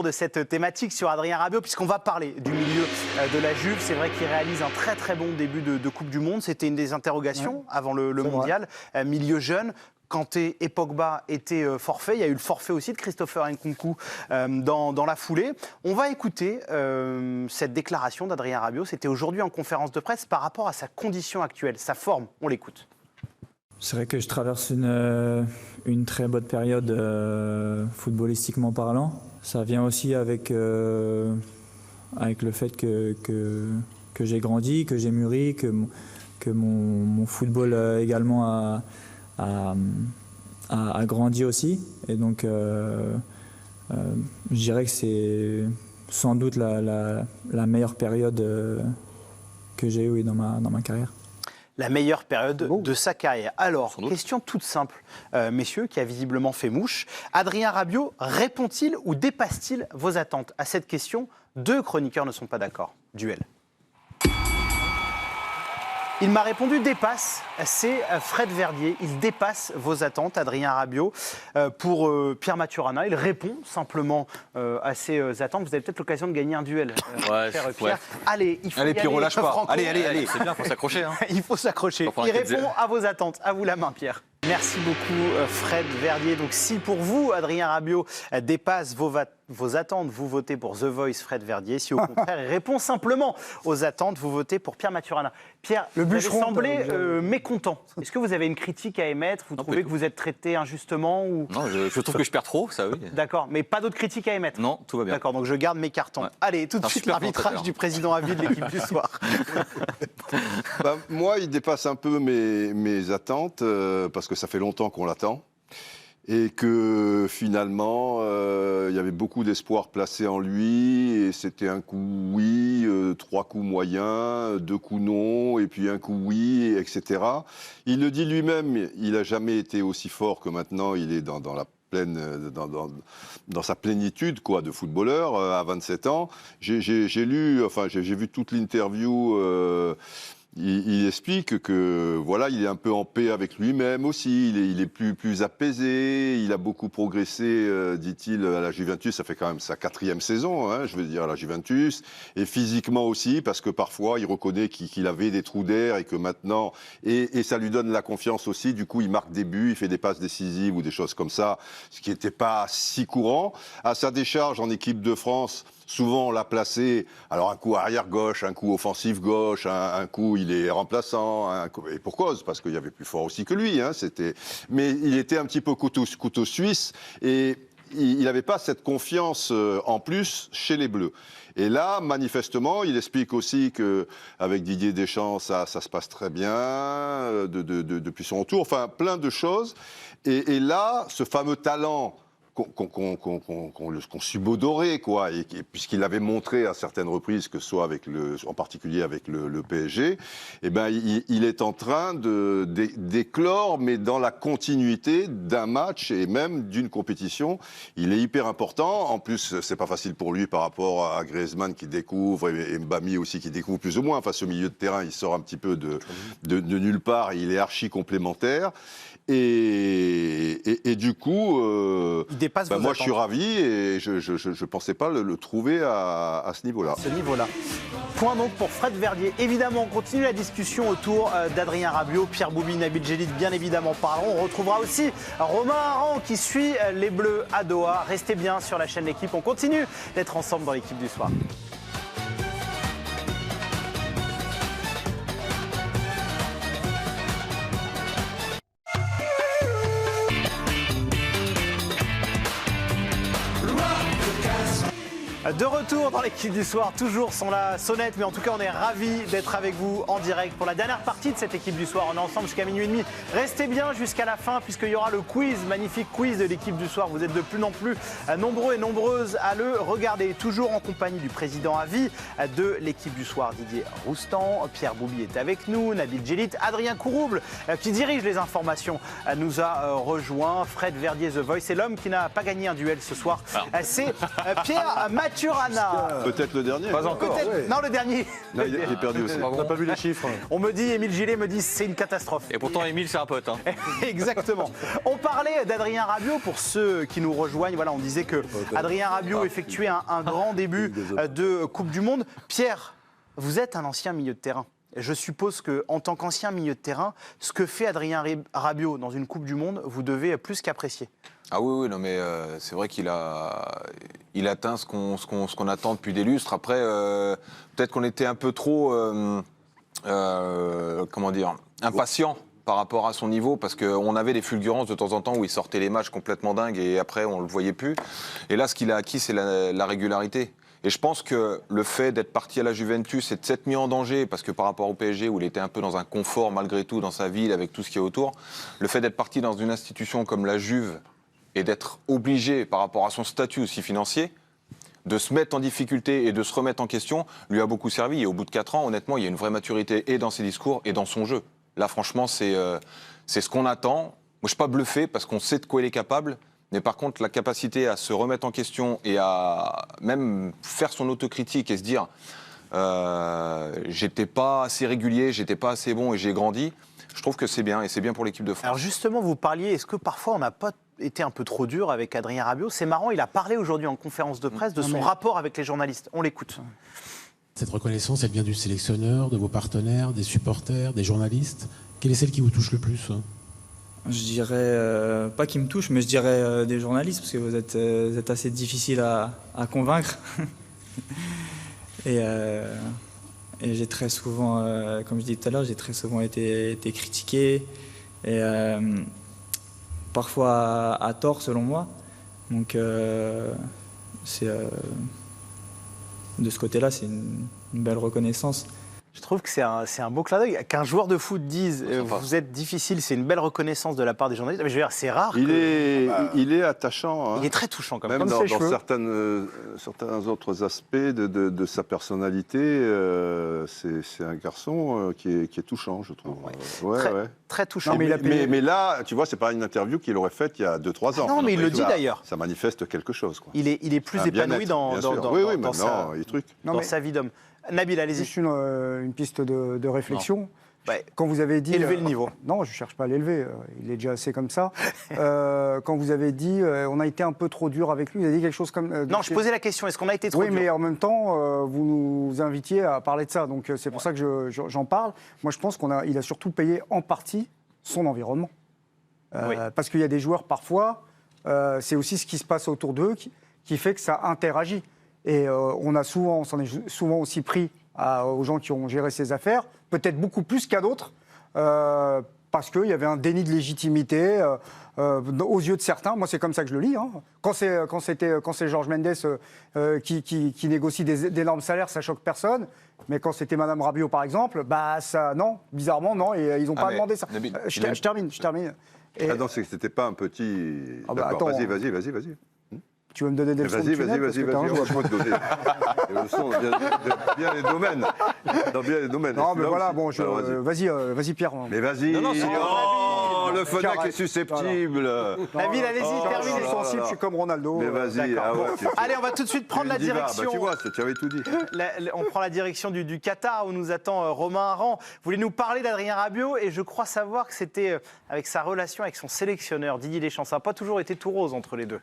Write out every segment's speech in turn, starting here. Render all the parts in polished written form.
De cette thématique sur Adrien Rabiot, puisqu'on va parler du milieu de la Juve. C'est vrai qu'il réalise un très très bon début de Coupe du Monde. C'était une des interrogations avant le mondial. Milieu jeune. Kanté et Pogba étaient forfaits. Il y a eu le forfait aussi de Christopher Nkunku dans la foulée. On va écouter cette déclaration d'Adrien Rabiot. C'était aujourd'hui en conférence de presse par rapport à sa condition actuelle, sa forme. On l'écoute. C'est vrai que je traverse une très bonne période footballistiquement parlant. Ça vient aussi avec le fait que j'ai grandi, que j'ai mûri, que mon football également a grandi aussi. Et donc, je dirais que c'est sans doute la meilleure période que j'ai eue dans ma carrière. La meilleure période de sa carrière. Alors, question toute simple, messieurs, qui a visiblement fait mouche. Adrien Rabiot répond-il ou dépasse-t-il vos attentes? À cette question, deux chroniqueurs ne sont pas d'accord. Duel. Il m'a répondu dépasse, c'est Fred Verdier. Il dépasse vos attentes, Adrien Rabiot. Pour Pierre Maturana, il répond simplement à ses attentes. Vous avez peut-être l'occasion de gagner un duel, Pierre. Ouais. Allez, il faut allez, Pierre, relâche pas. Franco. Allez, c'est bien, il faut s'accrocher. Hein. Il faut s'accrocher. Il répond à vos attentes. À vous la main, Pierre. Merci beaucoup, Fred Verdier. Donc, si pour vous, Adrien Rabiot dépasse vos attentes, vous votez pour The Voice, Fred Verdier. Si au contraire, il répond simplement aux attentes, vous votez pour Pierre Maturana. Pierre, vous avez semblé mécontent. Est-ce que vous avez une critique à émettre? Vous trouvez que vous êtes traité injustement ou... Non, je trouve que je perds trop, ça oui. D'accord, mais pas d'autres critiques à émettre? Non, tout va bien. D'accord, donc je garde mes cartons. Ouais. Allez, tout de suite, l'arbitrage du président à vie de l'équipe du soir. Moi, il dépasse un peu mes attentes, parce que ça fait longtemps qu'on l'attend. Et que finalement, il y avait beaucoup d'espoir placé en lui, et c'était un coup oui, 3 coups moyens, 2 coups non, et puis un coup oui, etc. Il le dit lui-même, il n'a jamais été aussi fort que maintenant, il est dans sa plénitude quoi, de footballeur à 27 ans. J'ai vu toute l'interview. Il explique que voilà, il est un peu en paix avec lui-même aussi, il est plus apaisé, il a beaucoup progressé, dit-il, à la Juventus. Ça fait quand même sa 4e saison, hein, je veux dire, à la Juventus, et physiquement aussi, parce que parfois il reconnaît qu'il avait des trous d'air et que maintenant, et ça lui donne la confiance aussi. Du coup, il marque des buts, il fait des passes décisives ou des choses comme ça, ce qui n'était pas si courant. À sa décharge en équipe de France, souvent, on l'a placé, alors un coup arrière gauche, un coup offensif gauche, un coup il est remplaçant, et pour cause, parce qu'il y avait plus fort aussi que lui. Hein, mais il était un petit peu couteau suisse, et il n'avait pas cette confiance en plus chez les Bleus. Et là, manifestement, il explique aussi qu'avec Didier Deschamps, ça se passe très bien, depuis son retour, enfin plein de choses. Et là, ce fameux talent qu'on subodorait, quoi, et puisqu'il avait montré à certaines reprises, que ce soit en particulier avec le PSG, eh ben, il est en train d'éclore, mais dans la continuité d'un match et même d'une compétition. Il est hyper important. En plus, c'est pas facile pour lui par rapport à Griezmann qui découvre, et Mbami aussi qui découvre plus ou moins. Enfin, ce milieu de terrain, il sort un petit peu de nulle part, et il est archi complémentaire. Et du coup, moi je suis ravi, et je ne pensais pas le trouver à ce niveau-là. Point donc pour Fred Verdier. Évidemment, on continue la discussion autour d'Adrien Rabiot, Pierre Boubi, Nabil Djellit, bien évidemment parleront. On retrouvera aussi Romain Aran qui suit les Bleus à Doha. Restez bien sur la chaîne L'Équipe. On continue d'être ensemble dans l'Équipe du soir. De retour dans l'équipe du soir, toujours sans la sonnette, mais en tout cas on est ravis d'être avec vous en direct pour la dernière partie de cette équipe du soir. On est ensemble jusqu'à minuit et demi. Restez bien jusqu'à la fin puisqu'il y aura le quiz, magnifique quiz de l'équipe du soir. Vous êtes de plus en plus nombreux et nombreuses à le regarder. Toujours en compagnie du président à vie de l'équipe du soir, Didier Roustan. Pierre Boubi est avec nous, Nabil Djellit, Adrien Courouble qui dirige les informations nous a rejoint. Fred Verdier, The Voice, c'est l'homme qui n'a pas gagné un duel ce soir. C'est Pierre Maturana. Maturana. Peut-être le dernier. Pas encore. Peut-être. Non, le dernier. Non, il est perdu aussi. On n'a pas vu les chiffres. On me dit, Émile Gillet me dit, c'est une catastrophe. Et pourtant, Émile, c'est un pote. Hein. Exactement. On parlait d'Adrien Rabiot pour ceux qui nous rejoignent. Voilà, on disait que Adrien Rabiot effectuait un grand début de Coupe du Monde. Pierre, vous êtes un ancien milieu de terrain. Je suppose qu'en tant qu'ancien milieu de terrain, ce que fait Adrien Rabiot dans une Coupe du Monde, vous devez plus qu'apprécier. Ah oui, non, mais c'est vrai qu'il il atteint ce qu'on attend depuis des lustres. Après, peut-être qu'on était un peu trop, impatient par rapport à son niveau, parce qu'on avait des fulgurances de temps en temps où il sortait les matchs complètement dingues et après on ne le voyait plus. Et là, ce qu'il a acquis, c'est la régularité. Et je pense que le fait d'être parti à la Juventus et de s'être mis en danger, parce que par rapport au PSG, où il était un peu dans un confort malgré tout dans sa ville, avec tout ce qui est autour, le fait d'être parti dans une institution comme la Juve et d'être obligé, par rapport à son statut aussi financier, de se mettre en difficulté et de se remettre en question, lui a beaucoup servi. Et au bout de 4 ans, honnêtement, il y a une vraie maturité et dans ses discours et dans son jeu. Là, franchement, c'est ce qu'on attend. Moi, je ne suis pas bluffé parce qu'on sait de quoi il est capable. Mais par contre, la capacité à se remettre en question et à même faire son autocritique et se dire j'étais pas assez régulier, j'étais pas assez bon et j'ai grandi, je trouve que c'est bien et c'est bien pour l'équipe de France. Alors justement, vous parliez, est-ce que parfois on n'a pas été un peu trop dur avec Adrien Rabiot? C'est marrant, il a parlé aujourd'hui en conférence de presse de son rapport avec les journalistes. On l'écoute. Cette reconnaissance, elle vient du sélectionneur, de vos partenaires, des supporters, des journalistes. Quelle est celle qui vous touche le plus? Je dirais, pas qui me touche, mais je dirais des journalistes, parce que vous êtes assez difficile à convaincre. et j'ai très souvent, comme je disais tout à l'heure, j'ai très souvent été critiqué, et parfois à tort selon moi. Donc c'est de ce côté-là, c'est une belle reconnaissance. Je trouve que c'est un beau clin d'œil. Qu'un joueur de foot dise vous êtes difficile, c'est une belle reconnaissance de la part des journalistes. Mais je veux dire, c'est rare. Il est attachant. Hein. Il est très touchant quand même. Même Comme dans certains autres aspects de sa personnalité, c'est un garçon qui est touchant, je trouve. Très touchant. Mais là, tu vois, c'est pas une interview qu'il aurait faite il y a 2-3 ans. Non, mais il le dit d'ailleurs. Ça manifeste quelque chose. Quoi. Il est plus épanoui dans sa vie d'homme. Nabil, allez-y. Juste une piste de réflexion. Ouais. Quand vous avez dit... Élever le niveau. Non, je ne cherche pas à l'élever. Il est déjà assez comme ça. Quand vous avez dit on a été un peu trop dur avec lui, vous avez dit quelque chose comme... non, je posais la question, est-ce qu'on a été trop dur? Oui, mais en même temps, vous nous invitiez à parler de ça. Donc c'est pour ça que j'en parle. Moi, je pense qu'il a surtout payé en partie son environnement. Parce qu'il y a des joueurs, parfois, c'est aussi ce qui se passe autour d'eux qui fait que ça interagit. Et on s'en est souvent aussi pris aux gens qui ont géré ces affaires, peut-être beaucoup plus qu'à d'autres, parce qu'il y avait un déni de légitimité aux yeux de certains. Moi, c'est comme ça que je le lis. Hein. Quand c'est Jorge Mendes qui négocie d'énormes salaires, ça choque personne. Mais quand c'était Madame Rabiot, par exemple, non, bizarrement, non, et ils n'ont pas demandé ça. Je termine. Et... Ah non, c'était pas un petit... Attends, vas-y. Tu veux me donner des leçons de tunnel? Vas-y, on va te donner des leçons dans bien les domaines. Non, mais voilà, bon, vas-y Pierre. Mais vas-y. Le Fonac est susceptible. Nabil, allez-y, terminez. Je suis sensible, je suis comme Ronaldo. Mais vas-y. Allez, on va tout de suite prendre la direction. Tu vois, tu avais tout dit. On prend la direction du Qatar où nous attend Romain Aran. Vous voulez nous parler d'Adrien Rabiot et je crois savoir que c'était avec sa relation avec son sélectionneur Didier Deschamps. Ça n'a pas toujours été tout rose entre les deux.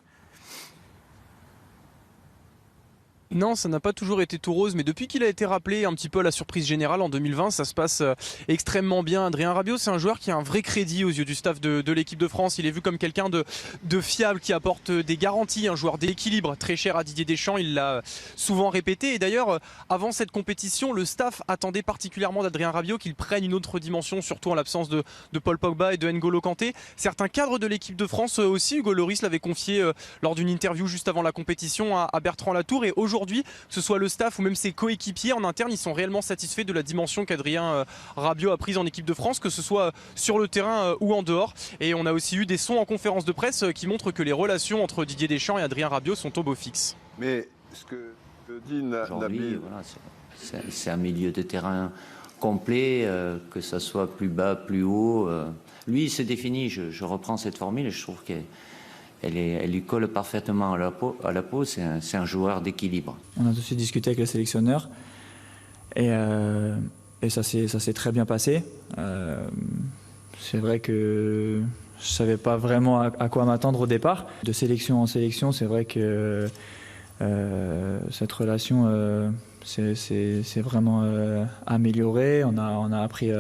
Non, ça n'a pas toujours été tout rose, mais depuis qu'il a été rappelé un petit peu à la surprise générale en 2020, ça se passe extrêmement bien. Adrien Rabiot, c'est un joueur qui a un vrai crédit aux yeux du staff de l'équipe de France. Il est vu comme quelqu'un de fiable, qui apporte des garanties, un joueur d'équilibre, très cher à Didier Deschamps, il l'a souvent répété. Et d'ailleurs, avant cette compétition, le staff attendait particulièrement d'Adrien Rabiot qu'il prenne une autre dimension, surtout en l'absence de Paul Pogba et de N'Golo Kanté. Certains cadres de l'équipe de France aussi, Hugo Lloris l'avait confié lors d'une interview juste avant la compétition à Bertrand Latour. Et aujourd'hui, que ce soit le staff ou même ses coéquipiers en interne, ils sont réellement satisfaits de la dimension qu'Adrien Rabiot a prise en équipe de France, que ce soit sur le terrain ou en dehors. Et on a aussi eu des sons en conférence de presse qui montrent que les relations entre Didier Deschamps et Adrien Rabiot sont au beau fixe. Mais ce que dit Nabil... Voilà, c'est un milieu de terrain complet, que ça soit plus bas, plus haut. Lui, il se définit, je reprends cette formule et je trouve qu'il elle lui colle parfaitement à la peau. C'est un joueur d'équilibre. On a aussi discuté avec le sélectionneur et ça s'est très bien passé. C'est vrai que je ne savais pas vraiment à quoi m'attendre au départ. De sélection en sélection, c'est vrai que cette relation s'est vraiment améliorée. On a appris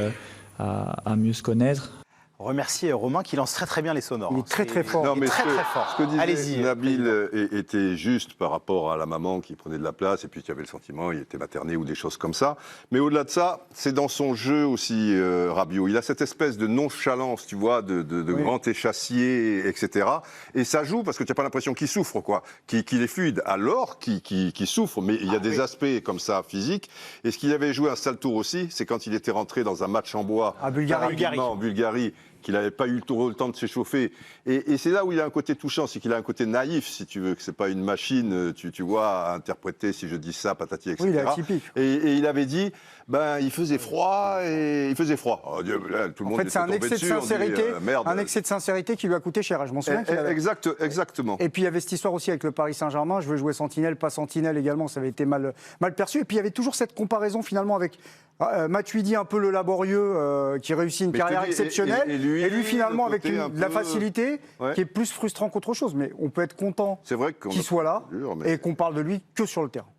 à mieux se connaître. Remercier Romain qui lance très bien les sonores. Il est très fort. Non, mais très fort. Ce que disait Allez-y. Nabil était juste par rapport à la maman qui prenait de la place et puis qui avait le sentiment il était materné ou des choses comme ça. Mais au-delà de ça, c'est dans son jeu aussi, Rabiot. Il a cette espèce de nonchalance, tu vois, de grand échassier, etc. Et ça joue parce que tu n'as pas l'impression qu'il souffre, quoi, qu'il est fluide. Alors qu'il souffre, mais il y a des aspects comme ça physiques. Et ce qu'il avait joué un sale tour aussi, c'est quand il était rentré dans un match en bois À Bulgarie. en Bulgarie, qu'il n'avait pas eu le temps de s'échauffer. Et c'est là où il a un côté touchant, c'est qu'il a un côté naïf, si tu veux, que c'est pas une machine, tu vois, à interpréter, si je dis ça, patati, etc. Oui, il est atypique. Et il avait dit, il faisait froid, Oh, Dieu, là, tout le monde C'est un excès de sincérité, merde. un excès de sincérité qui lui a coûté cher. Je m'en souviens. Exactement. Et puis il y avait cette histoire aussi avec le Paris Saint-Germain. Je veux jouer Sentinelle, pas Sentinelle également. Ça avait été mal perçu. Et puis il y avait toujours cette comparaison finalement avec Matuidi, un peu le laborieux, qui réussit une carrière exceptionnelle. Et lui finalement avec la facilité, qui est plus frustrant qu'autre chose. Mais on peut être content qu'il soit là et qu'on parle de lui que sur le terrain.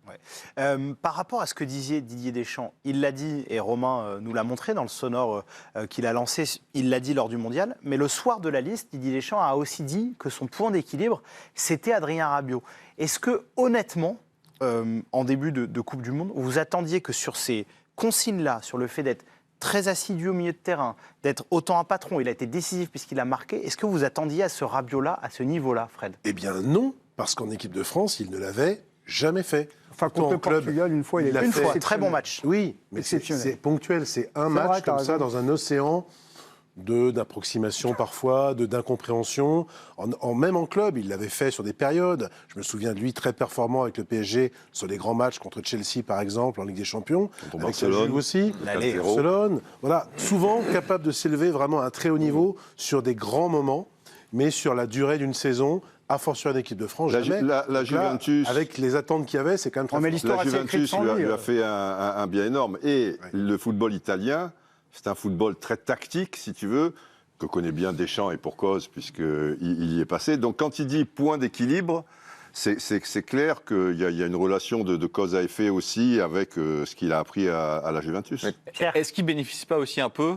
Par rapport à ce que disait Didier Deschamps, il l'a dit, et Romain nous l'a montré dans le sonore qu'il a lancé, il l'a dit lors du mondial, mais le soir de la liste, Didier Deschamps a aussi dit que son point d'équilibre, c'était Adrien Rabiot. Est-ce que, honnêtement, en début de Coupe du Monde, vous attendiez que sur ces consignes-là, sur le fait d'être très assidu au milieu de terrain, d'être autant un patron, il a été décisif puisqu'il a marqué, est-ce que vous attendiez à ce Rabiot-là, à ce niveau-là, Fred? Eh bien non, parce qu'en équipe de France, il ne l'avait jamais fait. Enfin, contre le Portugal, une fois, il a fait très bon match. Oui, mais c'est ponctuel. C'est un match comme ça dans un océan d'approximation parfois, d'incompréhension. Même en club, il l'avait fait sur des périodes. Je me souviens de lui très performant avec le PSG sur les grands matchs contre Chelsea, par exemple, en Ligue des Champions. Contre avec Barcelone aussi. Barcelone. Voilà, souvent capable de s'élever vraiment à un très haut niveau sur des grands moments, mais sur la durée d'une saison, a fortiori en équipe de France, jamais. La Juventus, avec les attentes qu'il y avait, c'est quand même très fort. La Juventus lui a fait un bien énorme. Et le football italien, c'est un football très tactique, si tu veux, que connaît bien Deschamps et pour cause, puisqu'il y est passé. Donc quand il dit point d'équilibre, c'est clair qu'il y a une relation de cause à effet aussi avec ce qu'il a appris à la Juventus. Est-ce qu'il ne bénéficie pas aussi un peu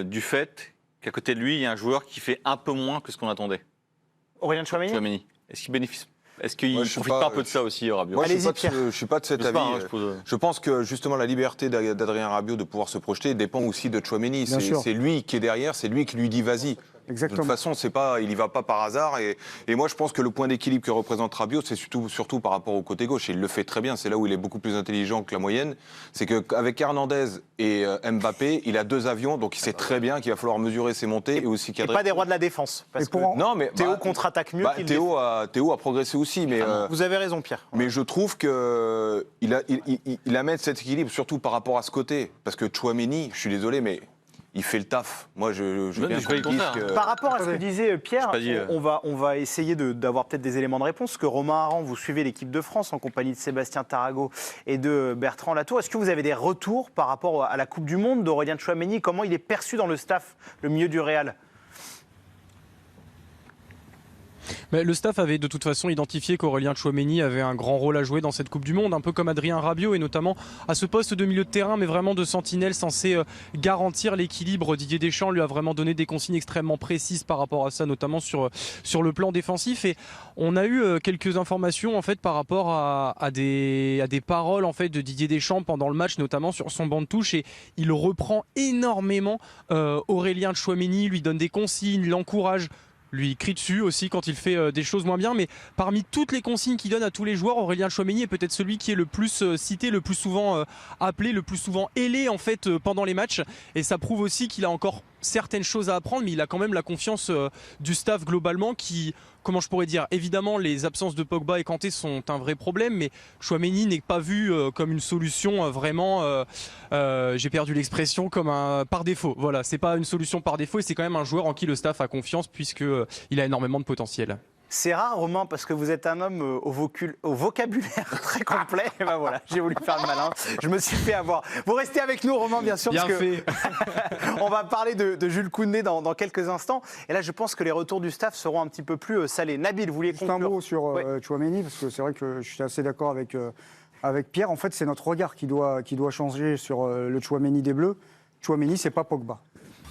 du fait qu'à côté de lui, il y a un joueur qui fait un peu moins que ce qu'on attendait? Aurélien Tchouaméni. Est-ce qu'il bénéficie? Est-ce qu'il ne profite pas un peu de ça aussi, Rabiot? Moi, je ne suis pas de cet avis. Je pense que justement la liberté d'Adrien Rabiot de pouvoir se projeter dépend aussi de Tchouaméni. C'est lui qui est derrière, c'est lui qui lui dit vas-y. Exactement. De toute façon, il n'y va pas par hasard. Et moi, je pense que le point d'équilibre que représente Rabiot, c'est surtout par rapport au côté gauche. Et il le fait très bien. C'est là où il est beaucoup plus intelligent que la moyenne. C'est qu'avec Hernandez et Mbappé, il a deux avions. Donc il sait très bien qu'il va falloir mesurer ses montées et aussi cadrer. Et pas des rois de la défense. Parce que non, mais Théo contre-attaque mieux qu'il Théo a progressé aussi. Mais, vous avez raison, Pierre. Mais je trouve qu'il amène cet équilibre, surtout par rapport à ce côté. Parce que Tchouaméni, je suis désolé, mais il fait le taf. Moi, Par rapport à ce que disait Pierre, on va essayer d'avoir peut-être des éléments de réponse. Que Romain Aran, vous suivez l'équipe de France en compagnie de Sébastien Tarago et de Bertrand Latour. Est-ce que vous avez des retours par rapport à la Coupe du Monde d'Aurélien Tchouaméni? Comment il est perçu dans le staff, le milieu du Real? Mais le staff avait de toute façon identifié qu'Aurélien Tchouaméni avait un grand rôle à jouer dans cette Coupe du Monde, un peu comme Adrien Rabiot, et notamment à ce poste de milieu de terrain, mais vraiment de sentinelle censé garantir l'équilibre. Didier Deschamps lui a vraiment donné des consignes extrêmement précises par rapport à ça, notamment sur le plan défensif. Et on a eu quelques informations en fait par rapport à des paroles en fait de Didier Deschamps pendant le match, notamment sur son banc de touche, et il reprend énormément Aurélien Tchouaméni, lui donne des consignes, l'encourage, lui crie dessus aussi quand il fait des choses moins bien. Mais parmi toutes les consignes qu'il donne à tous les joueurs, Aurélien Tchouaméni est peut-être celui qui est le plus cité, le plus souvent appelé, le plus souvent ailé en fait pendant les matchs. Et ça prouve aussi qu'il a encore certaines choses à apprendre, mais il a quand même la confiance du staff globalement qui, comment je pourrais dire, évidemment les absences de Pogba et Kanté sont un vrai problème, mais Tchouaméni n'est pas vu comme une solution vraiment, j'ai perdu l'expression, comme un par défaut. Voilà, c'est pas une solution par défaut et c'est quand même un joueur en qui le staff a confiance puisque il a énormément de potentiel. C'est rare, Romain, parce que vous êtes un homme au vocabulaire très complet. Et ben voilà, j'ai voulu faire le malin. Je me suis fait avoir. Vous restez avec nous, Romain, bien sûr. Bien parce fait. On va parler de Jules Koundé dans quelques instants. Et là, je pense que les retours du staff seront un petit peu plus salés. Nabil, vous vouliez Juste un conclure? mot sur Tchouaméni, parce que c'est vrai que je suis assez d'accord avec Pierre. En fait, c'est notre regard qui doit changer sur le Tchouaméni des Bleus. Tchouaméni, c'est pas Pogba.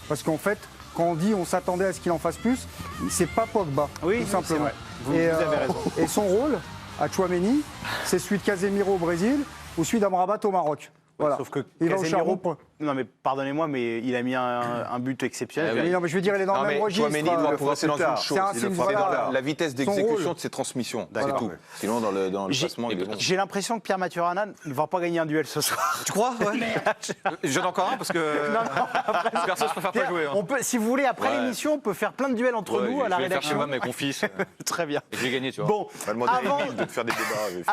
Parce qu'en fait, quand on dit on s'attendait à ce qu'il en fasse plus, c'est pas Pogba, Oui, tout simplement. Vous avez raison. Et son rôle à Tchouaméni, c'est celui de Casemiro au Brésil ou celui d'Amrabat au Maroc. Voilà. Sauf que Il va au Casemiro, charbon. non mais pardonnez-moi, mais il a mis un but exceptionnel. Mais non, mais je veux dire, il est dans le même registre. Tchouaméni doit progresser dans une chose, C'est un c'est voilà. la vitesse Son d'exécution rôle. de ses transmissions, c'est Voilà. tout. Sinon, dans le classement, il est bon. J'ai l'impression que Pierre Maturana ne va pas gagner un duel ce soir. Tu crois? J'en ai encore un parce que. Perso, je préfère pas jouer. hein. On peut, si vous voulez, après Ouais. l'émission, on peut faire plein de duels entre nous à la Je vais le faire chez rédaction. moi avec mon fils. Très bien. Et je vais gagner, tu vois. Bon, Pas demander à avant, Émile de te faire des débats.